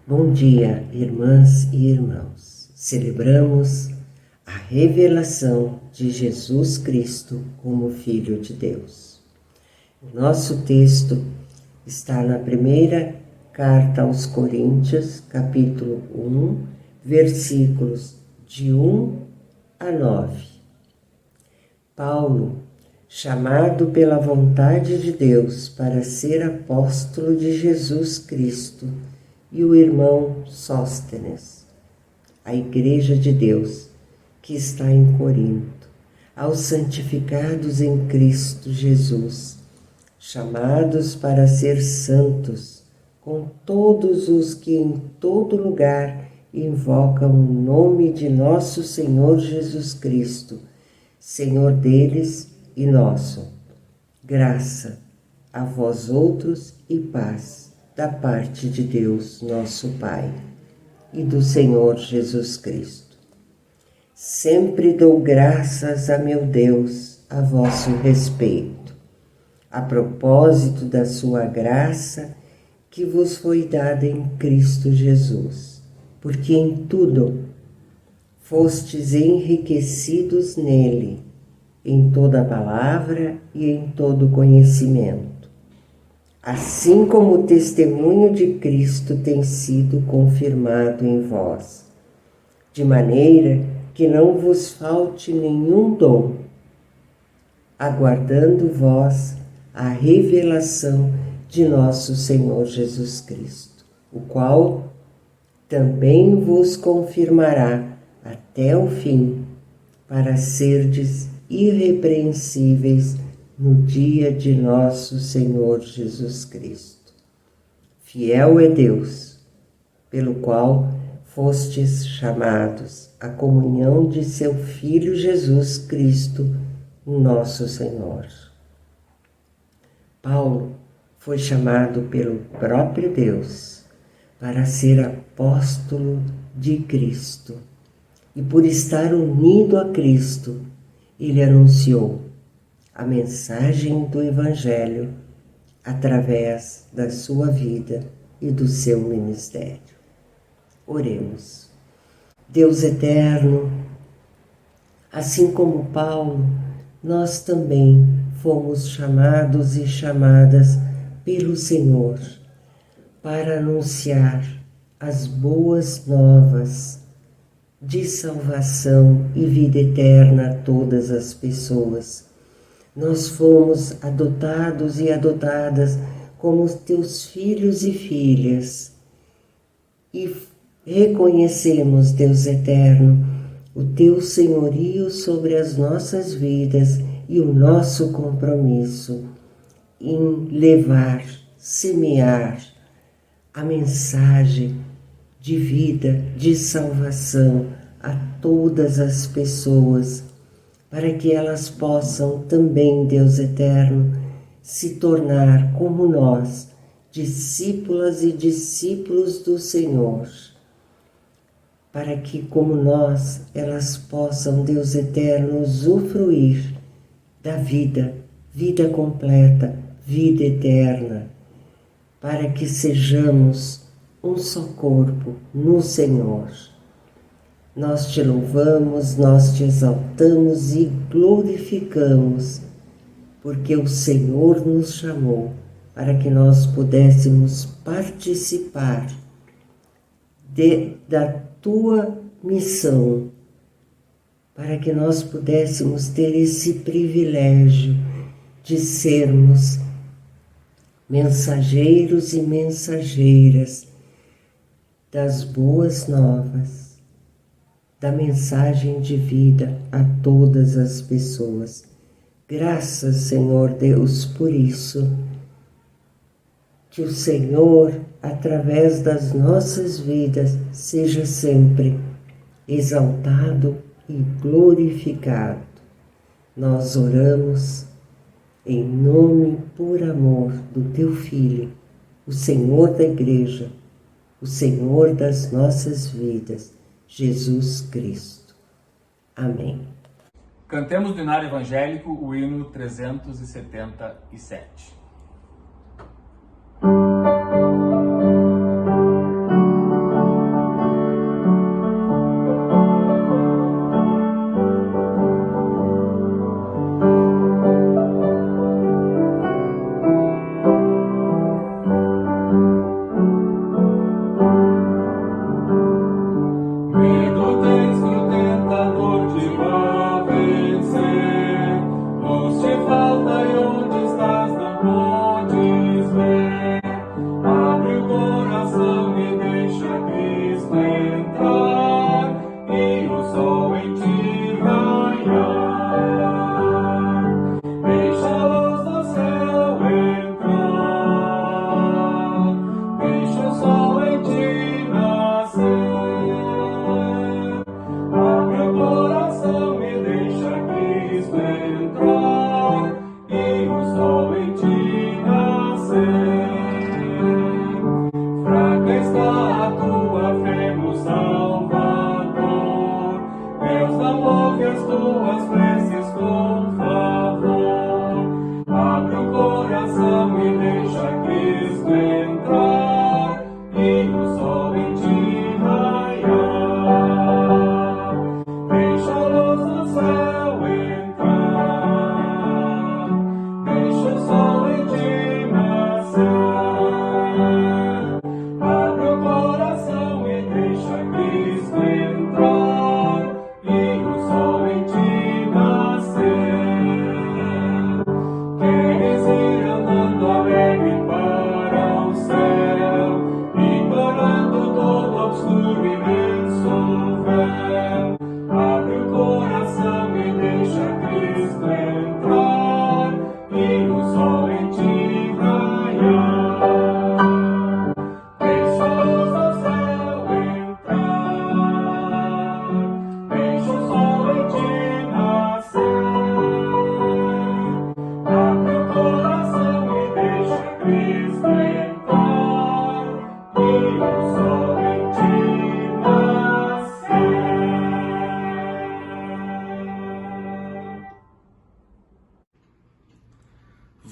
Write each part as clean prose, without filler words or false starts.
Bom dia, irmãs e irmãos. Celebramos a revelação de Jesus Cristo como Filho de Deus. O nosso texto está na primeira carta aos Coríntios, capítulo 1, versículos de 1 a 9. Paulo, chamado pela vontade de Deus para ser apóstolo de Jesus Cristo, e o irmão Sóstenes, a Igreja de Deus que está em Corinto, aos santificados em Cristo Jesus, chamados para ser santos, com todos os que em todo lugar invocam o nome de nosso Senhor Jesus Cristo, Senhor deles e nosso. Graça a vós outros e paz da parte de Deus, nosso Pai, e do Senhor Jesus Cristo. Sempre dou graças a meu Deus a vosso respeito, a propósito da sua graça que vos foi dada em Cristo Jesus, porque em tudo fostes enriquecidos nele, em toda palavra e em todo conhecimento, assim como o testemunho de Cristo tem sido confirmado em vós, de maneira que não vos falte nenhum dom, aguardando vós a revelação de nosso Senhor Jesus Cristo, o qual também vos confirmará até o fim, para serdes irrepreensíveis no dia de nosso Senhor Jesus Cristo. Fiel é Deus, pelo qual fostes chamados à comunhão de seu Filho Jesus Cristo, nosso Senhor. Paulo foi chamado pelo próprio Deus para ser apóstolo de Cristo, e por estar unido a Cristo, ele anunciou a mensagem do Evangelho através da sua vida e do seu ministério. Oremos. Deus eterno, assim como Paulo, nós também fomos chamados e chamadas pelo Senhor para anunciar as boas novas de salvação e vida eterna a todas as pessoas. Nós fomos adotados e adotadas como teus filhos e filhas e reconhecemos, Deus eterno, o teu senhorio sobre as nossas vidas e o nosso compromisso em levar, semear a mensagem de vida, de salvação a todas as pessoas, para que elas possam também, Deus eterno, se tornar como nós, discípulas e discípulos do Senhor, para que, como nós, elas possam, Deus eterno, usufruir da vida, vida completa, vida eterna, para que sejamos um só corpo no Senhor. Nós te louvamos, nós te exaltamos e glorificamos porque o Senhor nos chamou para que nós pudéssemos participar da tua missão, para que nós pudéssemos ter esse privilégio de sermos mensageiros e mensageiras das boas novas, da mensagem de vida a todas as pessoas. Graças, Senhor Deus, por isso. Que o Senhor, através das nossas vidas, seja sempre exaltado e glorificado. Nós oramos em nome e por amor do teu Filho, o Senhor da Igreja, o Senhor das nossas vidas, Jesus Cristo. Amém. Cantemos do Hinário Evangélico o hino 377.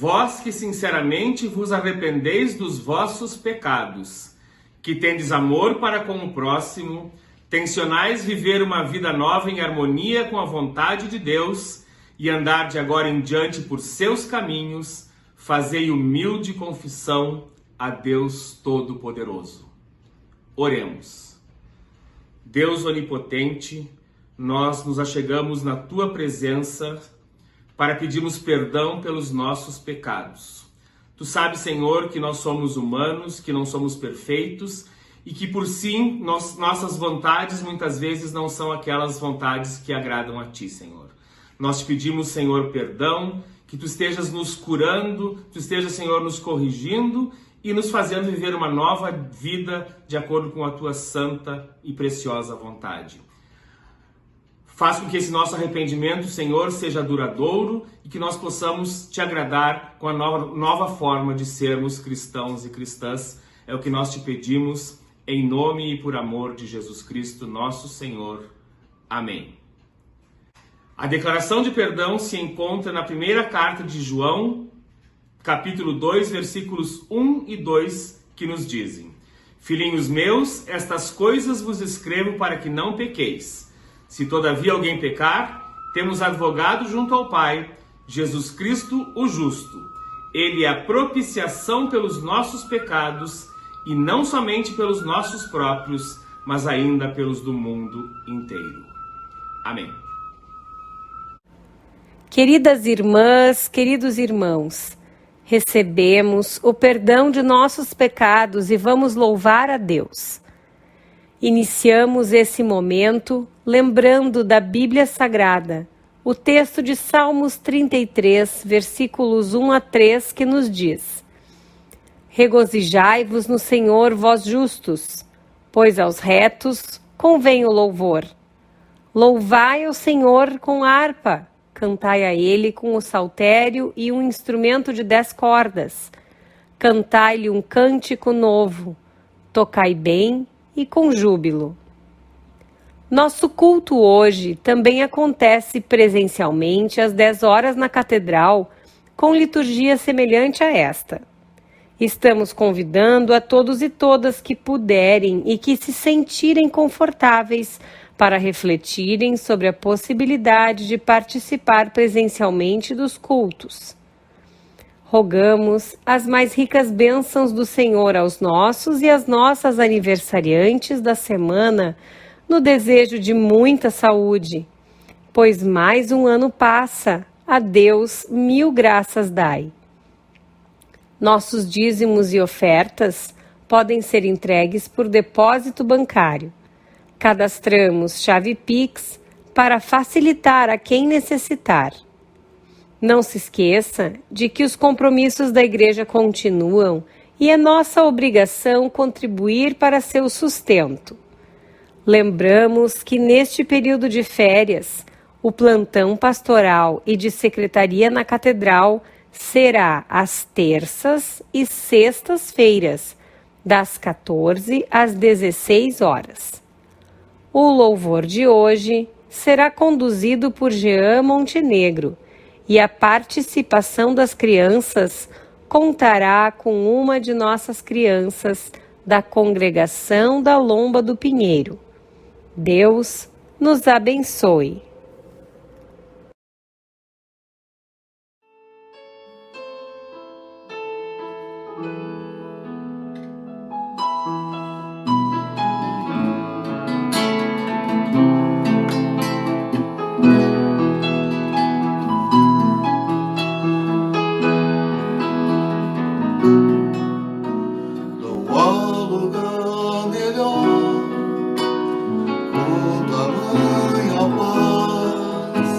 Vós que sinceramente vos arrependeis dos vossos pecados, que tendes amor para com o próximo, tensionais viver uma vida nova em harmonia com a vontade de Deus e andar de agora em diante por seus caminhos, fazei humilde confissão a Deus Todo-Poderoso. Oremos. Deus onipotente, nós nos achegamos na tua presença para pedirmos perdão pelos nossos pecados. Tu sabes, Senhor, que nós somos humanos, que não somos perfeitos e que por si nossas vontades muitas vezes não são aquelas vontades que agradam a ti, Senhor. Nós te pedimos, Senhor, perdão, que tu estejas nos curando, tu estejas, Senhor, nos corrigindo e nos fazendo viver uma nova vida de acordo com a tua santa e preciosa vontade. Faz com que esse nosso arrependimento, Senhor, seja duradouro e que nós possamos te agradar com a nova forma de sermos cristãos e cristãs. É o que nós te pedimos, em nome e por amor de Jesus Cristo, nosso Senhor. Amém. A declaração de perdão se encontra na primeira carta de João, capítulo 2, versículos 1 e 2, que nos dizem: Filhinhos meus, estas coisas vos escrevo para que não pequeis. Se todavia alguém pecar, temos advogado junto ao Pai, Jesus Cristo, o justo. Ele é a propiciação pelos nossos pecados, e não somente pelos nossos próprios, mas ainda pelos do mundo inteiro. Amém. Queridas irmãs, queridos irmãos, recebemos o perdão de nossos pecados e vamos louvar a Deus. Iniciamos esse momento lembrando da Bíblia Sagrada, o texto de Salmos 33, versículos 1 a 3, que nos diz: Regozijai-vos no Senhor, vós justos, pois aos retos convém o louvor. Louvai ao Senhor com harpa, cantai a Ele com o saltério e um instrumento de 10 cordas. Cantai-lhe um cântico novo, tocai bem e com júbilo. Nosso culto hoje também acontece presencialmente às 10 horas na Catedral, com liturgia semelhante a esta. Estamos convidando a todos e todas que puderem e que se sentirem confortáveis para refletirem sobre a possibilidade de participar presencialmente dos cultos. Rogamos as mais ricas bênçãos do Senhor aos nossos e às nossas aniversariantes da semana, no desejo de muita saúde, pois mais um ano passa, a Deus 1000 graças dai. Nossos dízimos e ofertas podem ser entregues por depósito bancário. Cadastramos chave Pix para facilitar a quem necessitar. Não se esqueça de que os compromissos da Igreja continuam e é nossa obrigação contribuir para seu sustento. Lembramos que neste período de férias, o plantão pastoral e de secretaria na Catedral será às terças e sextas-feiras, das 14 às 16 horas. O louvor de hoje será conduzido por Jean Montenegro e a participação das crianças contará com uma de nossas crianças da Congregação da Lomba do Pinheiro. Deus nos abençoe. Não há lugar melhor, com tamanha paz,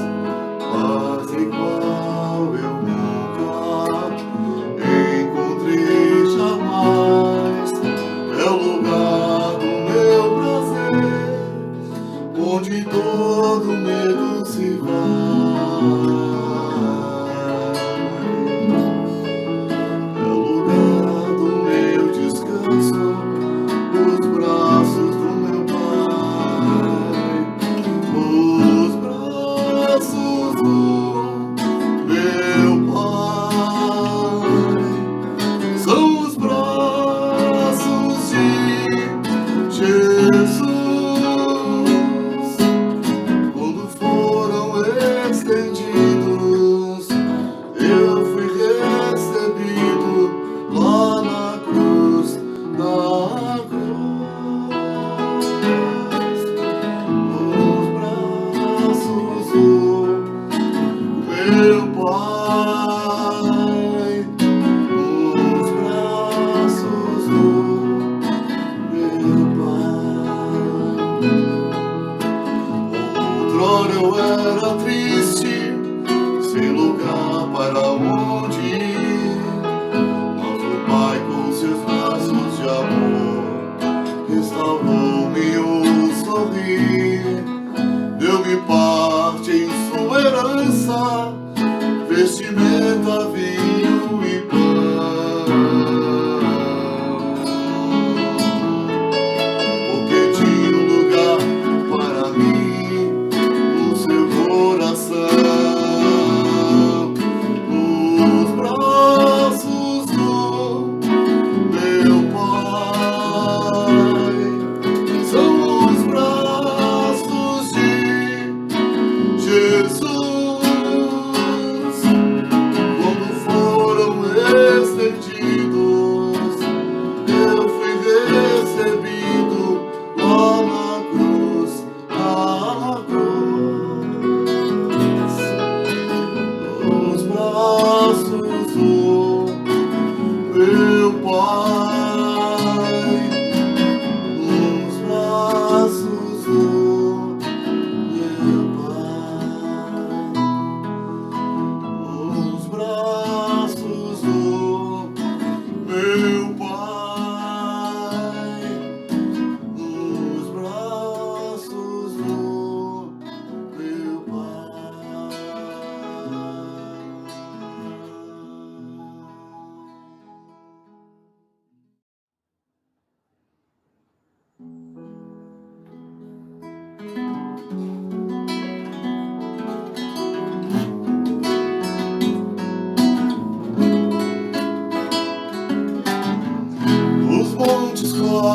paz igual eu nunca encontrei jamais. É o lugar do meu prazer, onde todo medo se vai. É o lugar do meu descanso,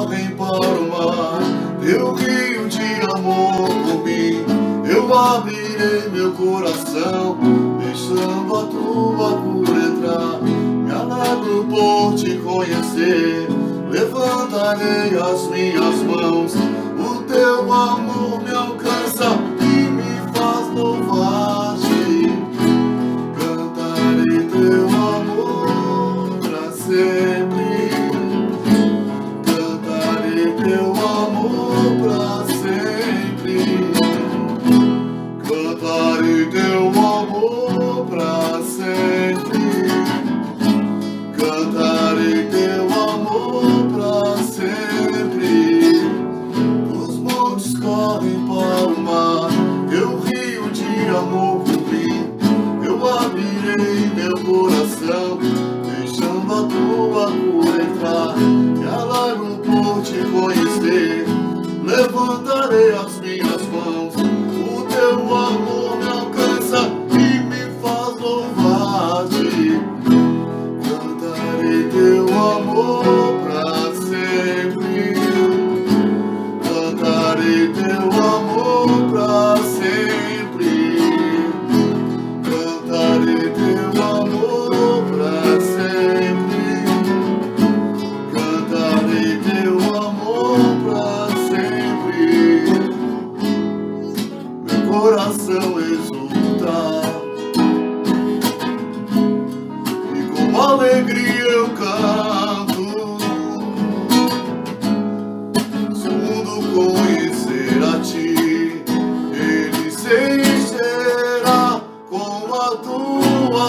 correm para o mar, teu rio de amor por mim. Eu abrirei meu coração, deixando a tua cura entrar. Me alegro por te conhecer, levantarei as minhas mãos. O teu amor me alcança e me faz louvar-te. Cantarei teu amor pra sempre. Cantarei teu amor pra sempre. Cantarei teu amor pra sempre. Cantarei teu amor pra sempre. Os montes correm para o mar, teu rio de amor por mim. Eu abrirei meu coração, deixando a tua cura entrar. Me alegro por te conhecer, levantarei as minhas mãos. O teu amor me alcança e me faz louvar-te. Cantarei teu amor pra sempre. Cantarei teu amor pra sempre. Cantarei teu amor pra sempre. Cantarei teu amor pra sempre. Meu coração exulta e com alegria eu canto. Se o mundo conhecer a ti, ele se encherá com a tua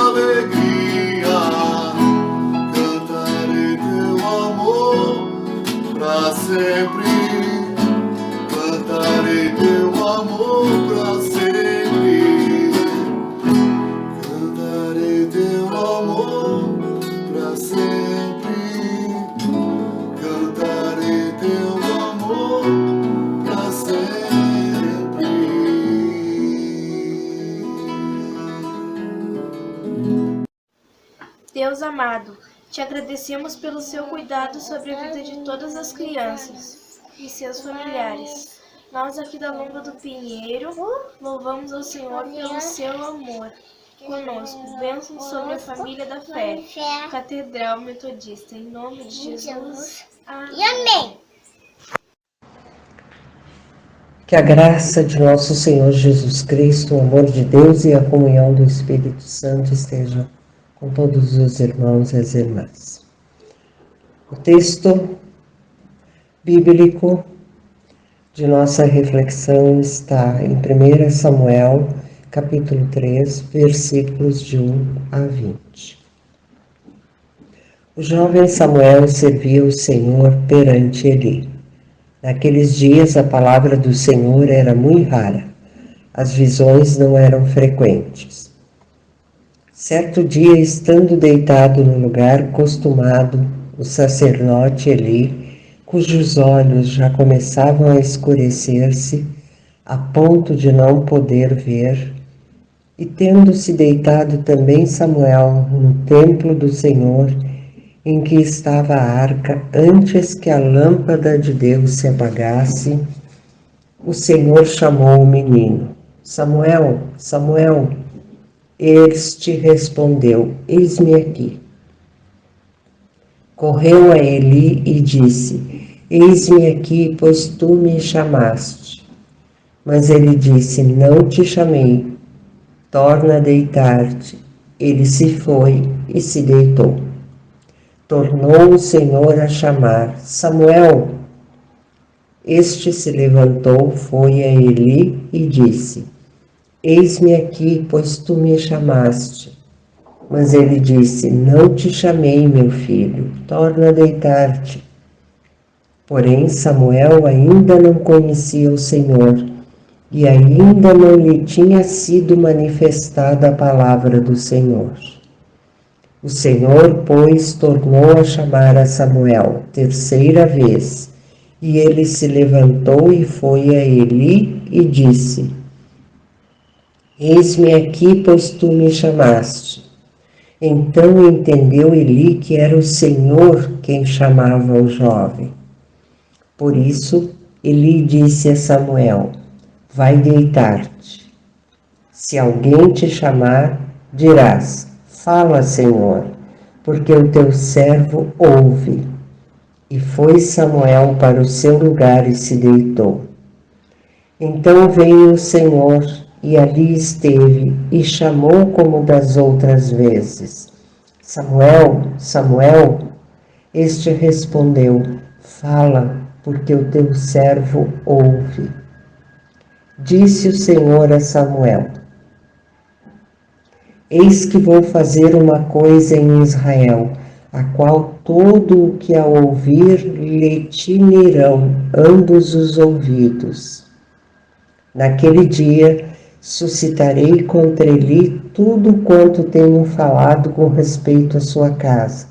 alegria. Cantarei teu amor pra sempre. Cantarei teu amor pra sempre. Cantarei teu amor pra sempre. Cantarei teu amor pra sempre. Deus amado, te agradecemos pelo seu cuidado sobre a vida de todas as crianças e seus familiares. Nós aqui da Lomba do Pinheiro louvamos ao Senhor pelo seu amor conosco. Bênçãos sobre a família da fé, Catedral Metodista, em nome de Jesus. Amém. Que a graça de nosso Senhor Jesus Cristo, o amor de Deus e a comunhão do Espírito Santo estejam com todos os irmãos e as irmãs. O texto bíblico de nossa reflexão está em 1 Samuel, capítulo 3, versículos de 1 a 20. O jovem Samuel servia o Senhor perante Eli. Naqueles dias a palavra do Senhor era muito rara, as visões não eram frequentes. Certo dia, estando deitado no lugar costumado, o sacerdote Eli, cujos olhos já começavam a escurecer-se, a ponto de não poder ver, e tendo-se deitado também Samuel no templo do Senhor, em que estava a arca, antes que a lâmpada de Deus se apagasse, o Senhor chamou o menino: Samuel, Samuel. Este respondeu: Eis-me aqui. Correu a Eli e disse: Eis-me aqui, pois tu me chamaste. Mas ele disse: Não te chamei, torna a deitar-te. Ele se foi e se deitou. Tornou o Senhor a chamar: Samuel. Este se levantou, foi a Eli e disse: Eis-me aqui, pois tu me chamaste. Mas ele disse: Não te chamei, meu filho, torna a deitar-te. Porém, Samuel ainda não conhecia o Senhor, e ainda não lhe tinha sido manifestada a palavra do Senhor. O Senhor, pois, tornou a chamar a Samuel terceira vez, e ele se levantou e foi a Eli e disse: Eis-me aqui, pois tu me chamaste. Então entendeu Eli que era o Senhor quem chamava o jovem. Por isso, Eli disse a Samuel: vai deitar-te. Se alguém te chamar, dirás: fala, Senhor, porque o teu servo ouve. E foi Samuel para o seu lugar e se deitou. Então veio o Senhor e ali esteve e chamou como das outras vezes: Samuel, Samuel. Este respondeu: fala, porque o teu servo ouve. Disse o Senhor a Samuel: eis que vou fazer uma coisa em Israel, a qual todo o que a ouvir lhe tinirão ambos os ouvidos. Naquele dia suscitarei contra ele tudo quanto tenho falado com respeito à sua casa.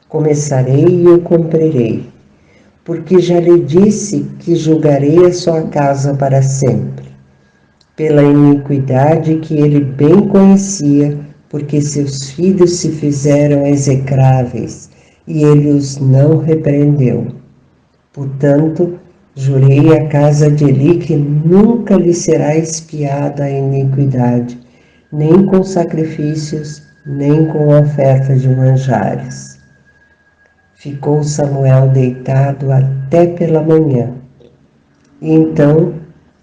Começarei e o cumprirei, porque já lhe disse que julgarei a sua casa para sempre, pela iniquidade que ele bem conhecia, porque seus filhos se fizeram execráveis, e ele os não repreendeu. Portanto, jurei à casa de Eli que nunca lhe será expiada a iniquidade, nem com sacrifícios, nem com oferta de manjares. Ficou Samuel deitado até pela manhã. E então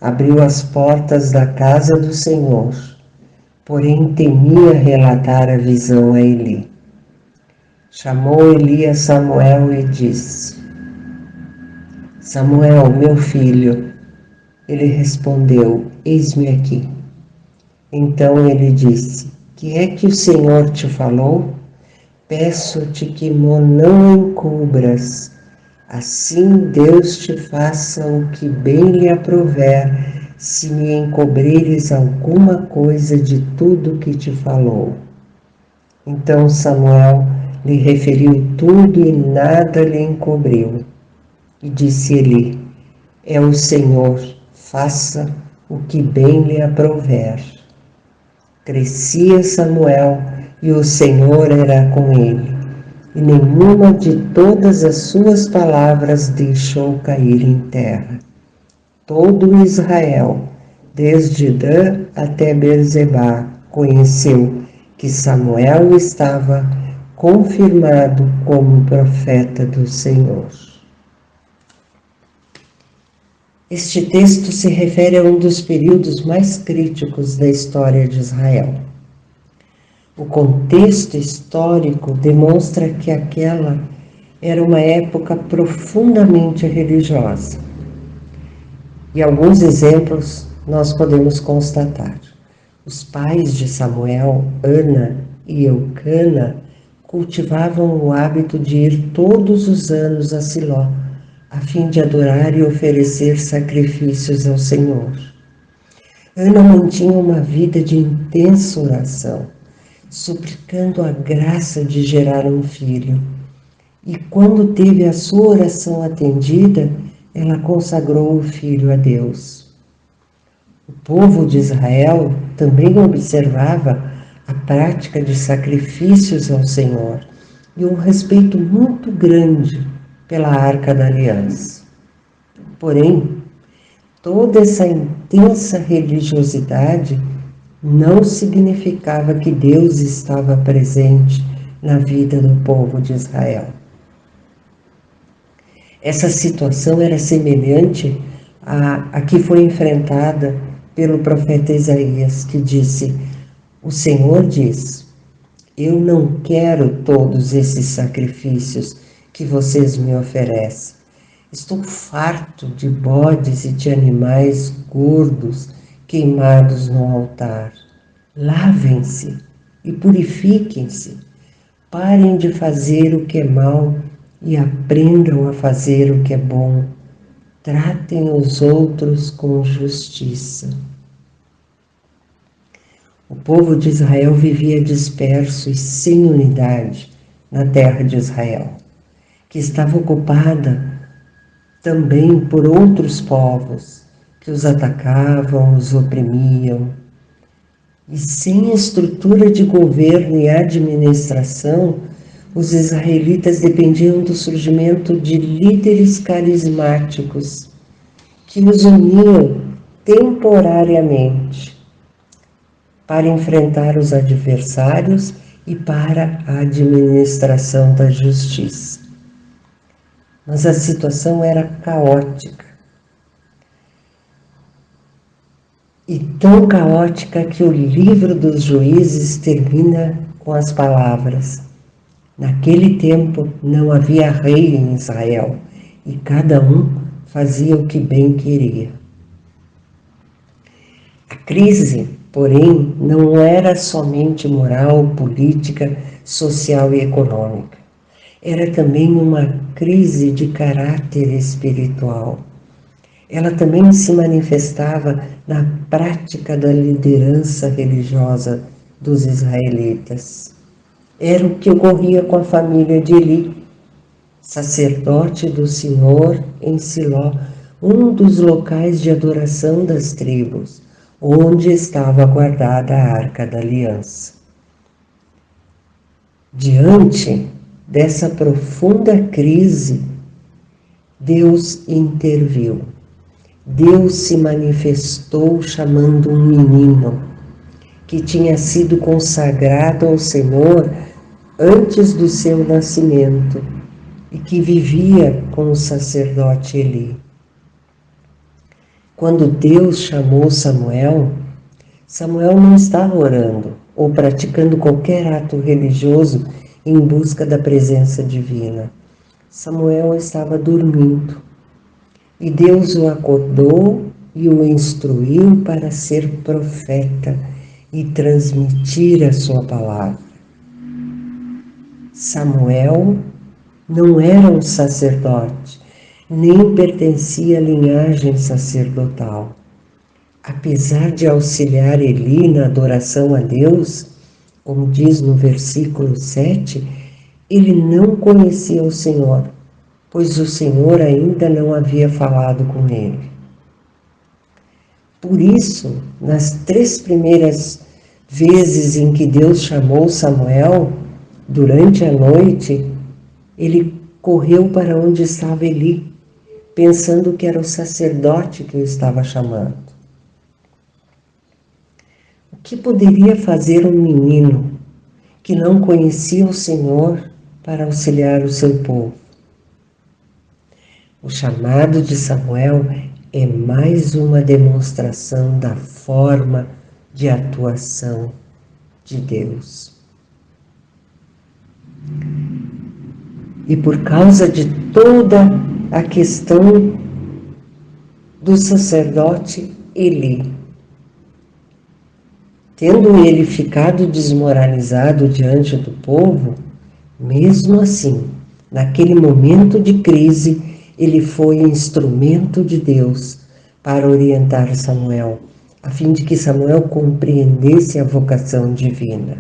abriu as portas da casa do Senhor, porém temia relatar a visão a Eli. Chamou Eli a Samuel e disse: Samuel, meu filho. Ele respondeu: eis-me aqui. Então ele disse: que é que o Senhor te falou? Peço-te que não encubras, assim Deus te faça o que bem lhe aprouver, se me encobrires alguma coisa de tudo que te falou. Então Samuel lhe referiu tudo e nada lhe encobriu. E disse Eli: é o Senhor, faça o que bem lhe aprouver. Crescia Samuel, e o Senhor era com ele, e nenhuma de todas as suas palavras deixou cair em terra. Todo Israel, desde Dan até Beerseba, conheceu que Samuel estava confirmado como profeta do Senhor. Este texto se refere a um dos períodos mais críticos da história de Israel. O contexto histórico demonstra que aquela era uma época profundamente religiosa. E alguns exemplos nós podemos constatar. Os pais de Samuel, Ana e Eucana, cultivavam o hábito de ir todos os anos a Siló, a fim de adorar e oferecer sacrifícios ao Senhor. Ana mantinha uma vida de intensa oração, suplicando a graça de gerar um filho. E quando teve a sua oração atendida, ela consagrou o filho a Deus. O povo de Israel também observava a prática de sacrifícios ao Senhor e um respeito muito grande pela Arca da Aliança. Porém, toda essa intensa religiosidade não significava que Deus estava presente na vida do povo de Israel. Essa situação era semelhante à que foi enfrentada pelo profeta Isaías, que disse: o Senhor diz, eu não quero todos esses sacrifícios que vocês me oferecem. Estou farto de bodes e de animais gordos queimados no altar. Lavem-se e purifiquem-se. Parem de fazer o que é mal e aprendam a fazer o que é bom. Tratem os outros com justiça. O povo de Israel vivia disperso e sem unidade na terra de Israel, que estava ocupada também por outros povos que os atacavam, os oprimiam. E sem estrutura de governo e administração, Os israelitas dependiam do surgimento de líderes carismáticos que os uniam temporariamente para enfrentar os adversários e para a administração da justiça. Mas a situação era caótica. E tão caótica que o livro dos Juízes termina com as palavras: naquele tempo não havia rei em Israel, e cada um fazia o que bem queria. A crise, porém, não era somente moral, política, social e econômica. Era também uma crise de caráter espiritual. Ela também se manifestava na prática da liderança religiosa dos israelitas. Era o que ocorria com a família de Eli, sacerdote do Senhor em Siló, um dos locais de adoração das tribos, onde estava guardada a Arca da Aliança. Diante dessa profunda crise, Deus interviu. Deus se manifestou chamando um menino que tinha sido consagrado ao Senhor antes do seu nascimento e que vivia com o sacerdote Eli. Quando Deus chamou Samuel, Samuel não estava orando ou praticando qualquer ato religioso em busca da presença divina. Samuel estava dormindo. E Deus o acordou e o instruiu para ser profeta e transmitir a sua palavra. Samuel não era um sacerdote, nem pertencia à linhagem sacerdotal. Apesar de auxiliar Eli na adoração a Deus, como diz no versículo 7, ele não conhecia o Senhor, pois o Senhor ainda não havia falado com ele. Por isso, nas 3 primeiras vezes em que Deus chamou Samuel, durante a noite, ele correu para onde estava Eli, pensando que era o sacerdote que o estava chamando. O que poderia fazer um menino que não conhecia o Senhor para auxiliar o seu povo? O chamado de Samuel é mais uma demonstração da forma de atuação de Deus. E por causa de toda a questão do sacerdote Eli, tendo ele ficado desmoralizado diante do povo, mesmo assim, naquele momento de crise, ele foi instrumento de Deus para orientar Samuel, a fim de que Samuel compreendesse a vocação divina.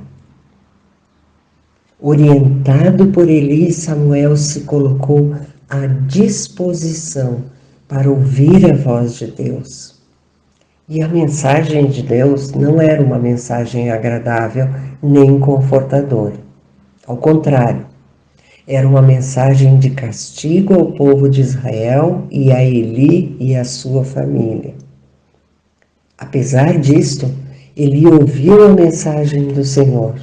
Orientado por Eli, Samuel se colocou à disposição para ouvir a voz de Deus. E a mensagem de Deus não era uma mensagem agradável nem confortadora. Ao contrário, era uma mensagem de castigo ao povo de Israel e a Eli e a sua família. Apesar disto, Eli ouviu a mensagem do Senhor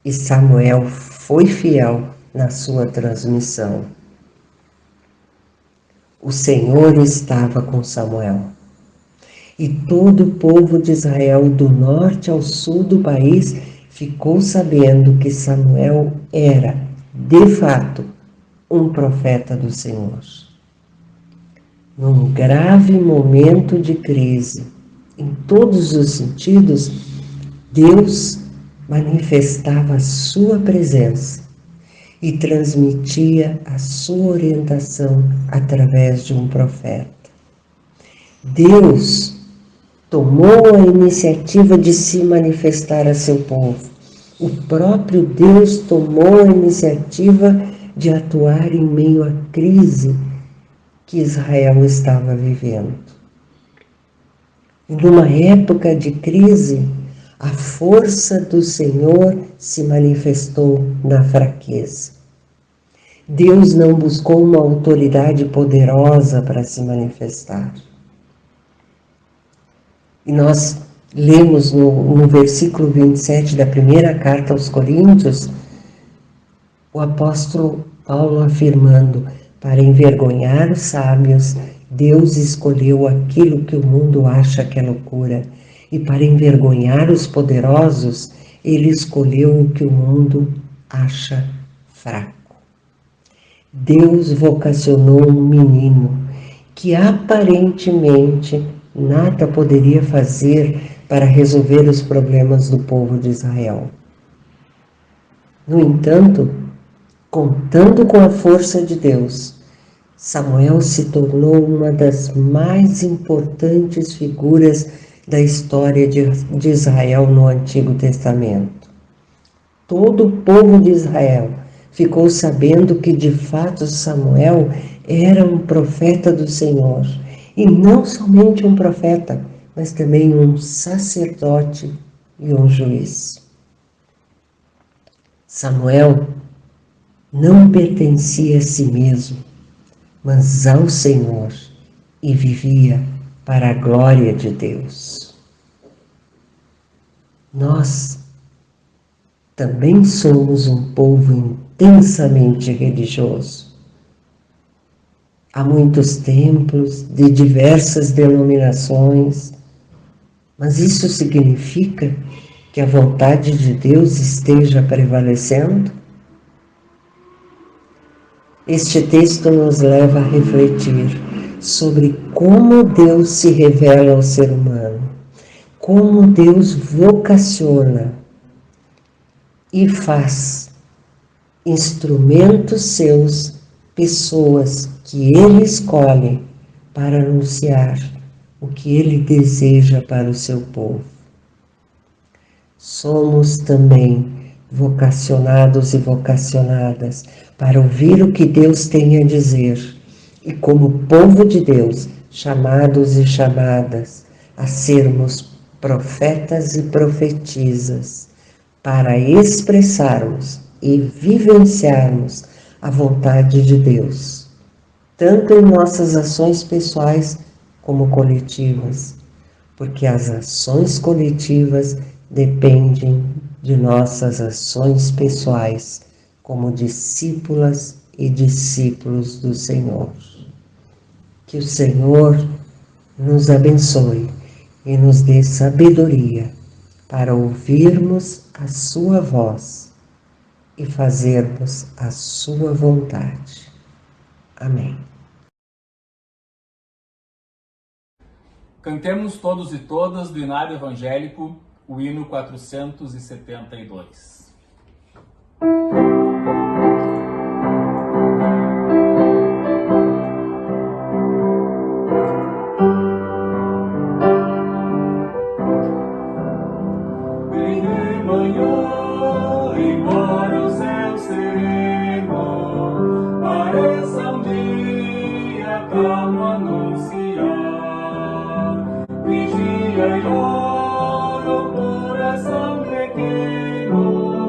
e Samuel foi fiel na sua transmissão. O Senhor estava com Samuel e todo o povo de Israel, do norte ao sul do país, ficou sabendo que Samuel era, de fato, um profeta do Senhor. Num grave momento de crise, em todos os sentidos, Deus manifestava a sua presença e transmitia a sua orientação através de um profeta. Deus tomou a iniciativa de se manifestar a seu povo. O próprio Deus tomou a iniciativa de atuar em meio à crise que Israel estava vivendo. E numa época de crise, A força do Senhor se manifestou na fraqueza. Deus não buscou uma autoridade poderosa para se manifestar. E nós lemos no versículo 27 da primeira carta aos Coríntios, o apóstolo Paulo afirmando: para envergonhar os sábios, Deus escolheu aquilo que o mundo acha que é loucura, e para envergonhar os poderosos, ele escolheu o que o mundo acha fraco. Deus vocacionou um menino que aparentemente nada poderia fazer para resolver os problemas do povo de Israel. No entanto, contando com a força de Deus, Samuel se tornou uma das mais importantes figuras da história de Israel no Antigo Testamento. Todo o povo de Israel ficou sabendo que de fato Samuel era um profeta do Senhor, e não somente um profeta, mas também um sacerdote e um juiz. Samuel não pertencia a si mesmo, mas ao Senhor, e vivia para a glória de Deus. Nós também somos um povo intensamente religioso. Há muitos templos de diversas denominações, mas isso significa que a vontade de Deus esteja prevalecendo? Este texto nos leva a refletir sobre como Deus se revela ao ser humano, como Deus vocaciona e faz instrumentos seus, pessoas que Ele escolhe para anunciar o que Ele deseja para o seu povo. Somos também vocacionados e vocacionadas para ouvir o que Deus tem a dizer, e como povo de Deus, chamados e chamadas a sermos profetas e profetisas, para expressarmos e vivenciarmos a vontade de Deus, tanto em nossas ações pessoais como coletivas, porque as ações coletivas dependem de nossas ações pessoais como discípulas e discípulos do Senhor. Que o Senhor nos abençoe e nos dê sabedoria para ouvirmos a sua voz e fazermos a sua vontade. Amém. Cantemos todos e todas do Inário Evangélico o hino 472. Bem de manhã, embora o céu sereno pareça um dia calmo anunciar, vigia e ora o coração pequeno.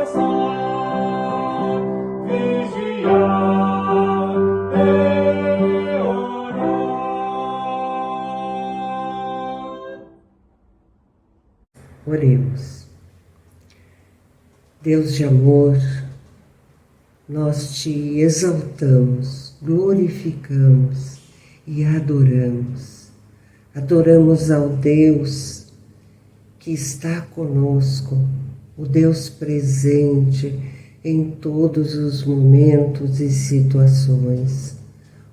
rezar, vigiar e orar. Oremos. Deus de amor, nós te exaltamos, glorificamos e adoramos. Adoramos ao Deus que está conosco, o Deus presente em todos os momentos e situações,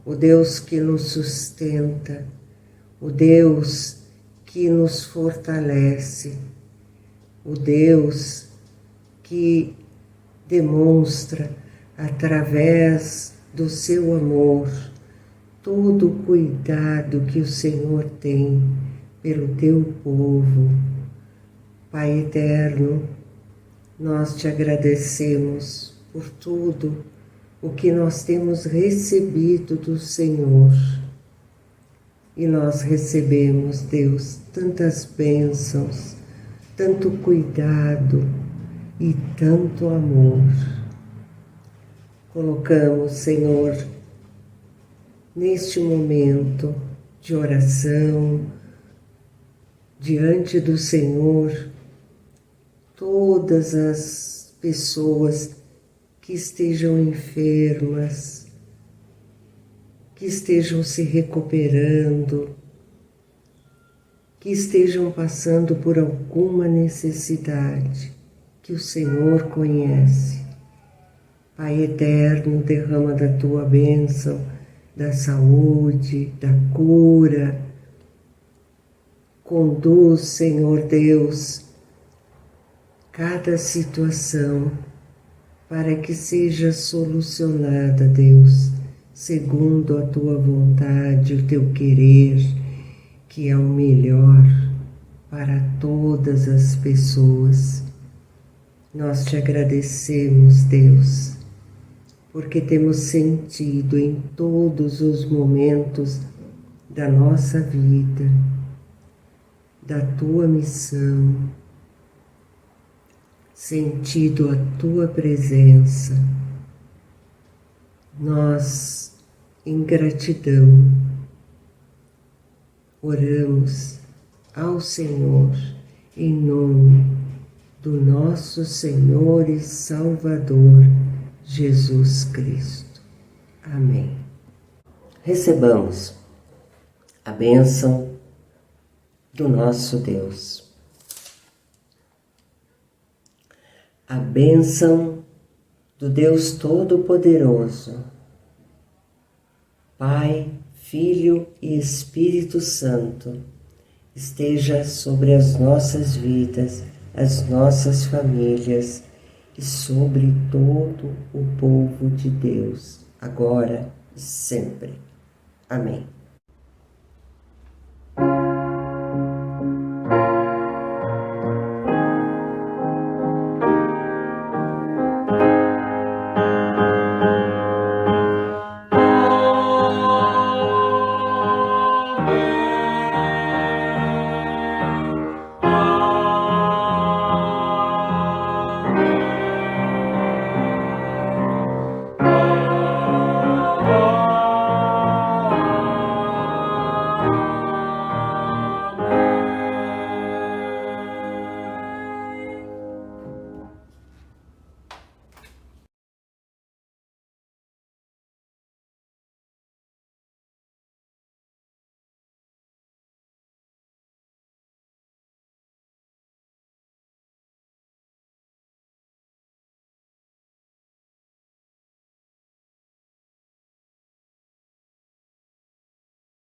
o Deus que nos sustenta, o Deus que nos fortalece, o Deus que demonstra através do seu amor todo o cuidado que o Senhor tem pelo teu povo. Pai eterno, nós te agradecemos por tudo o que nós temos recebido do Senhor. E nós recebemos, Deus, tantas bênçãos, tanto cuidado e tanto amor. Colocamos, Senhor, neste momento de oração, diante do Senhor, todas as pessoas que estejam enfermas, que estejam se recuperando, que estejam passando por alguma necessidade que o Senhor conhece. Pai eterno, derrama da tua bênção, da saúde, da cura. Conduz, Senhor Deus, cada situação para que seja solucionada, Deus, segundo a tua vontade, o teu querer, que é o melhor para todas as pessoas. Nós te agradecemos, Deus, porque temos sentido em todos os momentos da nossa vida, da tua missão, sentido a tua presença. Nós, em gratidão, oramos ao Senhor em nome do nosso Senhor e Salvador, Jesus Cristo. Amém. Recebamos a bênção do nosso Deus. A bênção do Deus Todo-Poderoso, Pai, Filho e Espírito Santo, esteja sobre as nossas vidas, as nossas famílias e sobre todo o povo de Deus, agora e sempre. Amém.